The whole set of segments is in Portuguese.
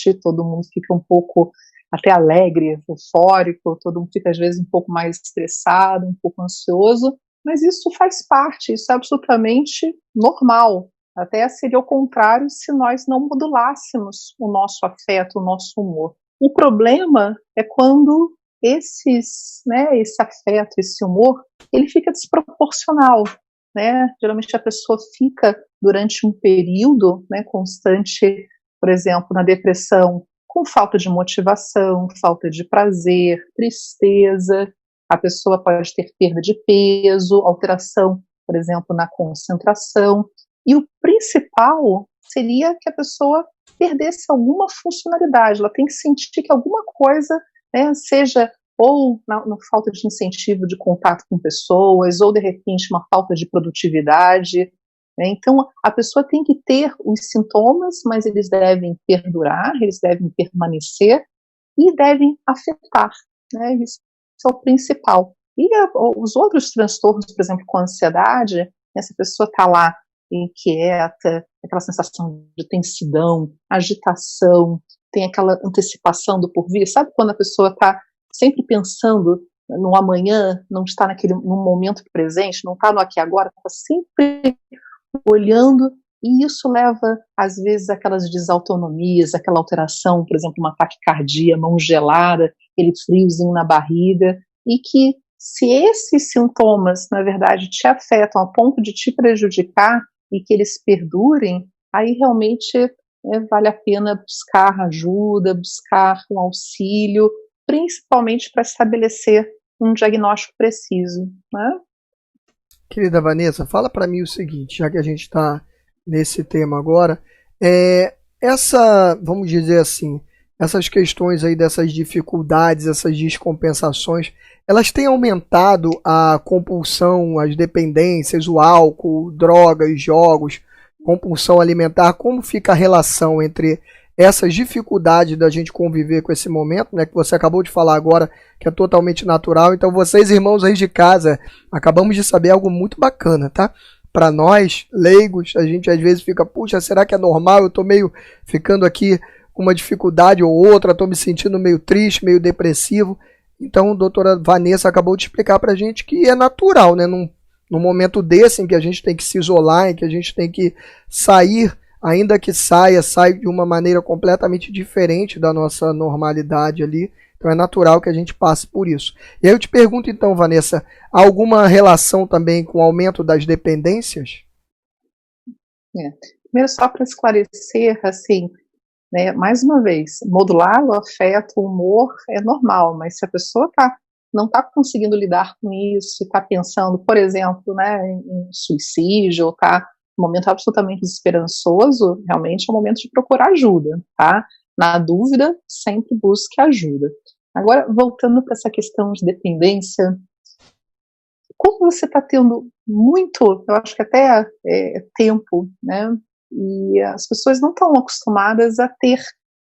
diferente, todo mundo fica um pouco até alegre, eufórico, todo mundo fica às vezes um pouco mais estressado, um pouco ansioso, mas isso faz parte, isso é absolutamente normal. Até seria o contrário se nós não modulássemos o nosso afeto, o nosso humor. O problema é quando esse afeto, esse humor, ele fica desproporcional, né? Geralmente a pessoa fica durante um período, né, constante, por exemplo, na depressão, com falta de motivação, falta de prazer, tristeza, a pessoa pode ter perda de peso, alteração, por exemplo, na concentração, e o principal seria que a pessoa perdesse alguma funcionalidade, ela tem que sentir que alguma coisa, né, seja ou na falta de incentivo de contato com pessoas, ou de repente uma falta de produtividade, né? Então a pessoa tem que ter os sintomas, mas eles devem perdurar, eles devem permanecer e devem afetar, né? Isso é o principal. E os outros transtornos, por exemplo, com a ansiedade, essa pessoa está lá inquieta, aquela sensação de tensão, agitação, tem aquela antecipação do porvir, sabe quando a pessoa está sempre pensando no amanhã, não está no momento presente, não está no aqui e agora, está sempre olhando, e isso leva, às vezes, aquelas desautonomias, aquela alteração, por exemplo, uma taquicardia, mão gelada, aquele friozinho na barriga, e que se esses sintomas, na verdade, te afetam a ponto de te prejudicar e que eles perdurem, aí realmente vale a pena buscar ajuda, buscar um auxílio, principalmente para estabelecer um diagnóstico preciso, né? Querida Vanessa, fala para mim o seguinte, já que a gente está nesse tema agora, vamos dizer assim, essas questões aí dessas dificuldades, essas descompensações, elas têm aumentado a compulsão, as dependências, o álcool, drogas, jogos, compulsão alimentar? Como fica a relação entre essas dificuldades da gente conviver com esse momento, né, que você acabou de falar agora, que é totalmente natural? Então vocês, irmãos aí de casa, acabamos de saber algo muito bacana, tá? Para nós, leigos, a gente às vezes fica, puxa, será que é normal? Eu tô meio ficando aqui com uma dificuldade ou outra, tô me sentindo meio triste, meio depressivo. Então a doutora Vanessa acabou de explicar pra gente que é natural, né? Num momento desse em que a gente tem que se isolar, em que a gente tem que sair, ainda que sai de uma maneira completamente diferente da nossa normalidade ali. Então é natural que a gente passe por isso. E aí eu te pergunto então, Vanessa, há alguma relação também com o aumento das dependências? Primeiro, só para esclarecer, assim, né, mais uma vez, modular o afeto, o humor é normal, mas se a pessoa não está conseguindo lidar com isso, está pensando, por exemplo, né, em suicídio, ou está num momento absolutamente desesperançoso, realmente é o momento de procurar ajuda, tá? Na dúvida, sempre busque ajuda. Agora, voltando para essa questão de dependência, como você está tendo muito, eu acho que até tempo, né? E as pessoas não estão acostumadas a ter,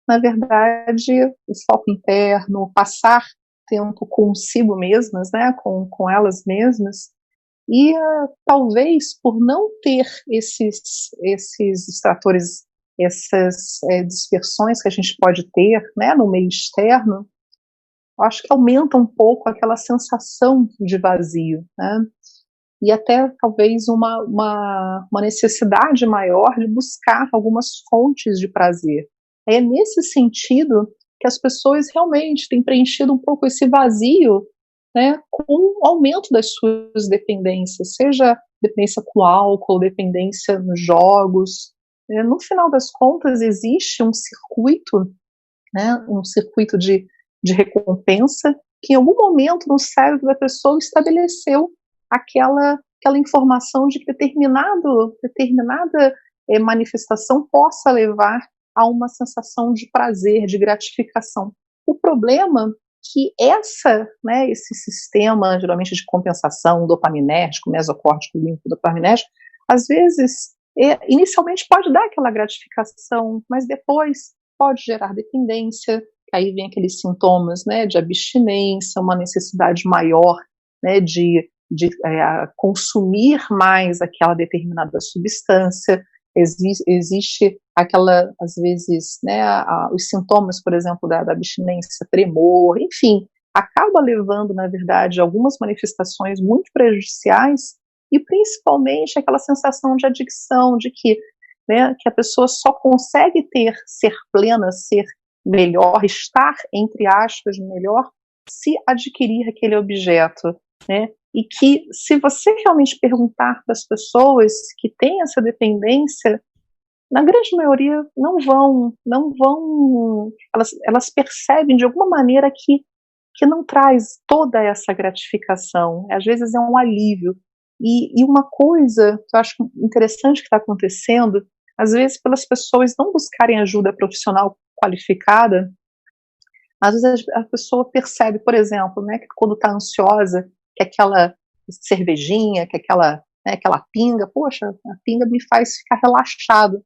na verdade, o foco interno, passar tempo consigo mesmas, né? Com elas mesmas. E talvez por não ter esses distratores, essas dispersões que a gente pode ter, né, no meio externo, eu acho que aumenta um pouco aquela sensação de vazio, né? E até talvez uma necessidade maior de buscar algumas fontes de prazer. É nesse sentido que as pessoas realmente têm preenchido um pouco esse vazio, né, com o aumento das suas dependências, seja dependência com álcool, dependência nos jogos. No final das contas, existe um circuito, né, um circuito de recompensa, que em algum momento no cérebro da pessoa estabeleceu aquela informação de que determinada manifestação possa levar a uma sensação de prazer, de gratificação. O problema que esse sistema, geralmente de compensação dopaminérgico, mesocórtico, linfodopaminérgico, às vezes, inicialmente pode dar aquela gratificação, mas depois pode gerar dependência, aí vem aqueles sintomas, né, de abstinência, uma necessidade maior, né, de consumir mais aquela determinada substância, existe aquela, às vezes, né, os sintomas, por exemplo, da abstinência, tremor, enfim, acaba levando, na verdade, algumas manifestações muito prejudiciais e principalmente aquela sensação de adicção, de que, né, que a pessoa só consegue ser plena, ser melhor, estar, entre aspas, melhor, se adquirir aquele objeto, né? E que, se você realmente perguntar para as pessoas que têm essa dependência, na grande maioria não vão, elas percebem de alguma maneira que não traz toda essa gratificação, às vezes é um alívio. E uma coisa que eu acho interessante que está acontecendo, às vezes pelas pessoas não buscarem ajuda profissional qualificada, às vezes a pessoa percebe, por exemplo, né, que quando está ansiosa, que aquela cervejinha, que aquela pinga, poxa, a pinga me faz ficar relaxado.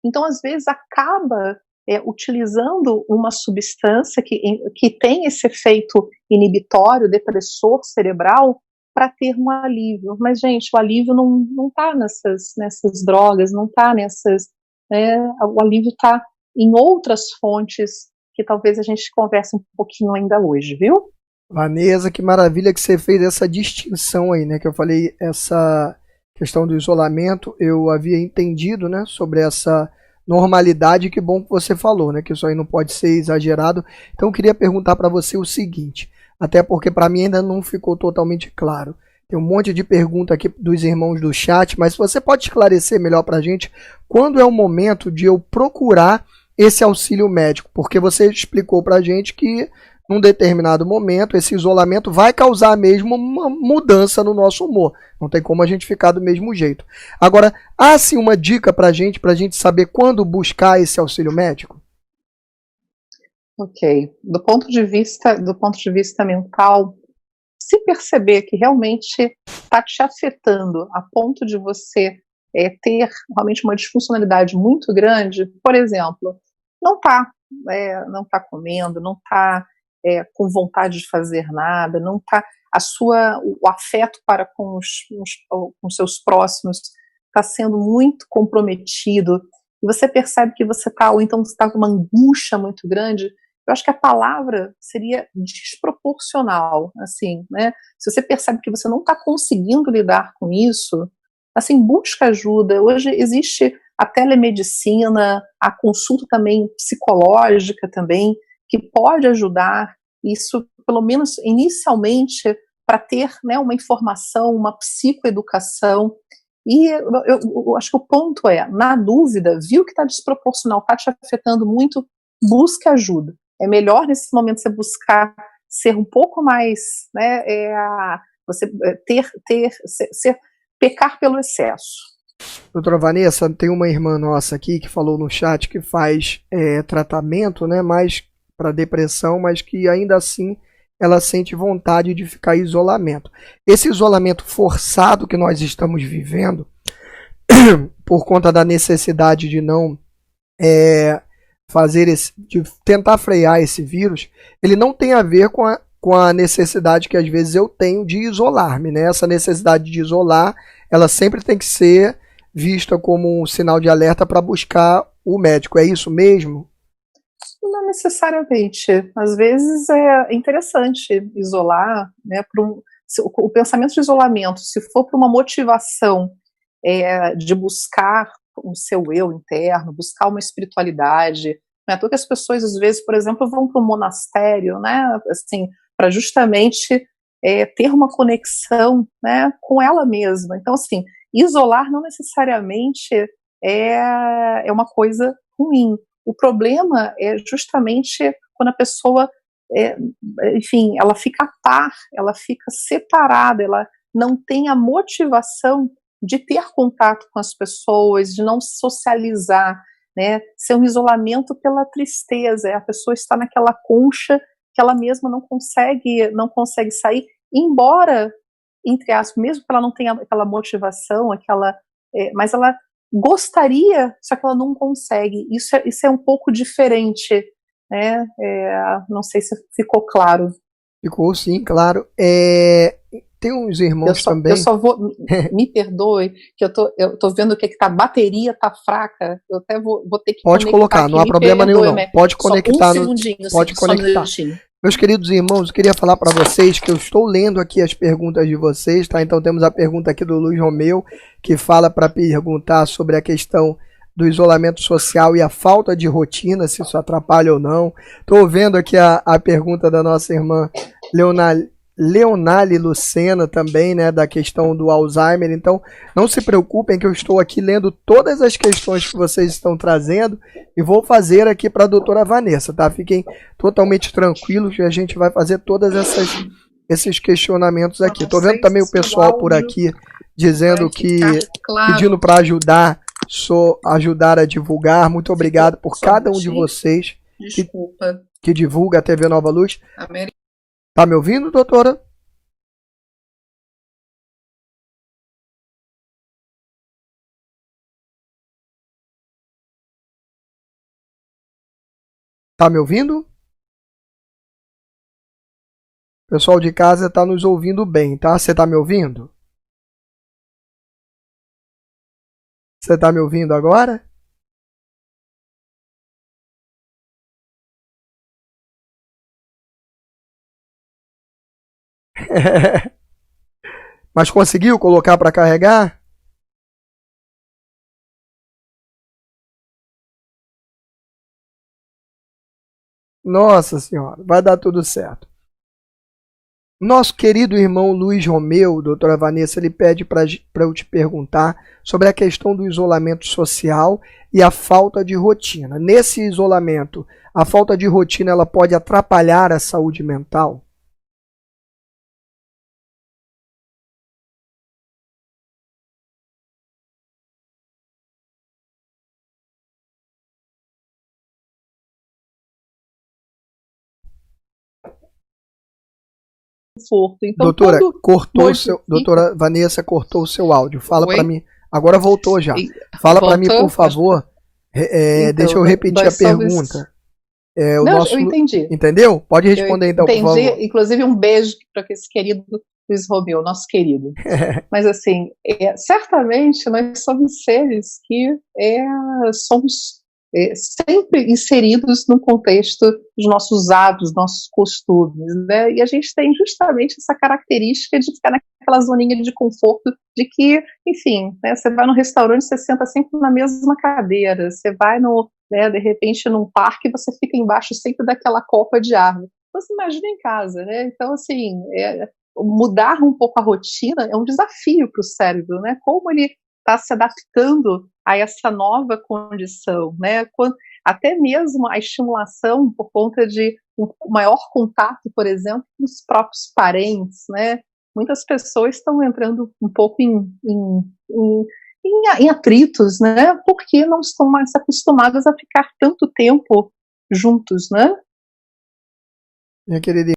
Então, às vezes, acaba utilizando uma substância que tem esse efeito inibitório, depressor cerebral, para ter um alívio. Mas, gente, o alívio não está nessas drogas, não está nessas... o alívio está em outras fontes que talvez a gente converse um pouquinho ainda hoje, viu? Vanessa, que maravilha que você fez essa distinção aí, né? Que eu falei, essa questão do isolamento, eu havia entendido, né? Sobre essa normalidade, que bom que você falou, né? Que isso aí não pode ser exagerado. Então eu queria perguntar para você o seguinte, até porque para mim ainda não ficou totalmente claro. Tem um monte de pergunta aqui dos irmãos do chat, mas você pode esclarecer melhor para a gente quando é o momento de eu procurar esse auxílio médico? Porque você explicou para a gente que num determinado momento, esse isolamento vai causar mesmo uma mudança no nosso humor. Não tem como a gente ficar do mesmo jeito. Agora, há sim uma dica para a gente saber quando buscar esse auxílio médico? Ok. Do ponto de vista mental, se perceber que realmente está te afetando a ponto de você ter realmente uma disfuncionalidade muito grande, por exemplo, não está comendo, não está com vontade de fazer nada, não está, o afeto para com os seus próximos está sendo muito comprometido, e você percebe que você está, ou então você está com uma angústia muito grande, eu acho que a palavra seria desproporcional, assim, né? Se você percebe que você não está conseguindo lidar com isso, assim, busca ajuda. Hoje existe a telemedicina, a consulta também psicológica também, que pode ajudar, isso pelo menos inicialmente, para ter, né, uma informação, uma psicoeducação. E eu acho que o ponto é, na dúvida, viu que está desproporcional, está te afetando muito, busque ajuda. É melhor nesse momento você buscar ser um pouco mais, né, você pecar pelo excesso. Doutora Vanessa, tem uma irmã nossa aqui que falou no chat que faz tratamento, né, mais para depressão, mas que ainda assim ela sente vontade de ficar em isolamento. Esse isolamento forçado que nós estamos vivendo, por conta da necessidade de não de tentar frear esse vírus, ele não tem a ver com a necessidade que às vezes eu tenho de isolar-me, né? Essa necessidade de isolar, ela sempre tem que ser vista como um sinal de alerta para buscar o médico. É isso mesmo? Não necessariamente. Às vezes é interessante isolar, né? O pensamento de isolamento, se for para uma motivação de buscar o seu eu interno, buscar uma espiritualidade. Não é à toa que as pessoas, às vezes, por exemplo, vão para um monastério, né, assim, para justamente ter uma conexão, né, com ela mesma. Então, assim, isolar não necessariamente é uma coisa ruim. O problema é justamente quando a pessoa, enfim, ela fica a par, ela fica separada, ela não tem a motivação de ter contato com as pessoas, de não socializar, né? Ser um isolamento pela tristeza, a pessoa está naquela concha que ela mesma não consegue sair, embora, entre aspas, mesmo que ela não tenha aquela motivação, mas ela gostaria, só que ela não consegue. Isso é um pouco diferente, né? Não sei se ficou claro. Ficou sim, claro. tem uns irmãos também. Eu só vou, me perdoe, que eu tô vendo que a bateria tá fraca. Eu até vou ter que pode colocar, não há problema nenhum não. Pode conectar. Só um segundinho, pode conectar. Meus queridos irmãos, eu queria falar para vocês que eu estou lendo aqui as perguntas de vocês, tá? Então temos a pergunta aqui do Luiz Romeu, que fala para perguntar sobre a questão do isolamento social e a falta de rotina, se isso atrapalha ou não. Estou vendo aqui a pergunta da nossa irmã Leonale Lucena também, né, da questão do Alzheimer. Então, não se preocupem que eu estou aqui lendo todas as questões que vocês estão trazendo e vou fazer aqui para a doutora Vanessa, tá? Fiquem totalmente tranquilos que a gente vai fazer todas esses questionamentos aqui. Estou vendo também o pessoal por aqui dizendo que pedindo para ajudar a divulgar. Muito obrigado por cada um de vocês que divulga a TV Nova Luz. Tá me ouvindo, doutora? Tá me ouvindo? O pessoal de casa tá nos ouvindo bem, tá? Você tá me ouvindo? Você tá me ouvindo agora? Mas conseguiu colocar para carregar? Nossa senhora, vai dar tudo certo. Nosso querido irmão Luiz Romeu, doutora Vanessa, ele pede para eu te perguntar sobre a questão do isolamento social e a falta de rotina. Nesse isolamento, a falta de rotina ela pode atrapalhar a saúde mental? Então, doutora Vanessa cortou o seu áudio. Fala para mim. Agora voltou já. Fala para mim, por favor. Então, deixa eu repetir a pergunta. Eu entendi. Entendeu? Pode responder então, por favor. Entendi. Inclusive um beijo para esse querido Luiz Romeu, nosso querido. Mas assim, certamente nós somos seres que somos sempre inseridos no contexto dos nossos hábitos, nossos costumes, né? E a gente tem justamente essa característica de ficar naquela zoninha de conforto, de que, enfim, né, você vai no restaurante, você senta sempre na mesma cadeira, você vai de repente num parque, você fica embaixo sempre daquela copa de árvore. Você imagina em casa, né? Então, assim, mudar um pouco a rotina é um desafio para o cérebro, né? Como ele está se adaptando a essa nova condição, né? Até mesmo a estimulação por conta de um maior contato, por exemplo, com os próprios parentes, né? Muitas pessoas estão entrando um pouco em atritos, né? Porque não estão mais acostumadas a ficar tanto tempo juntos, né? Minha querida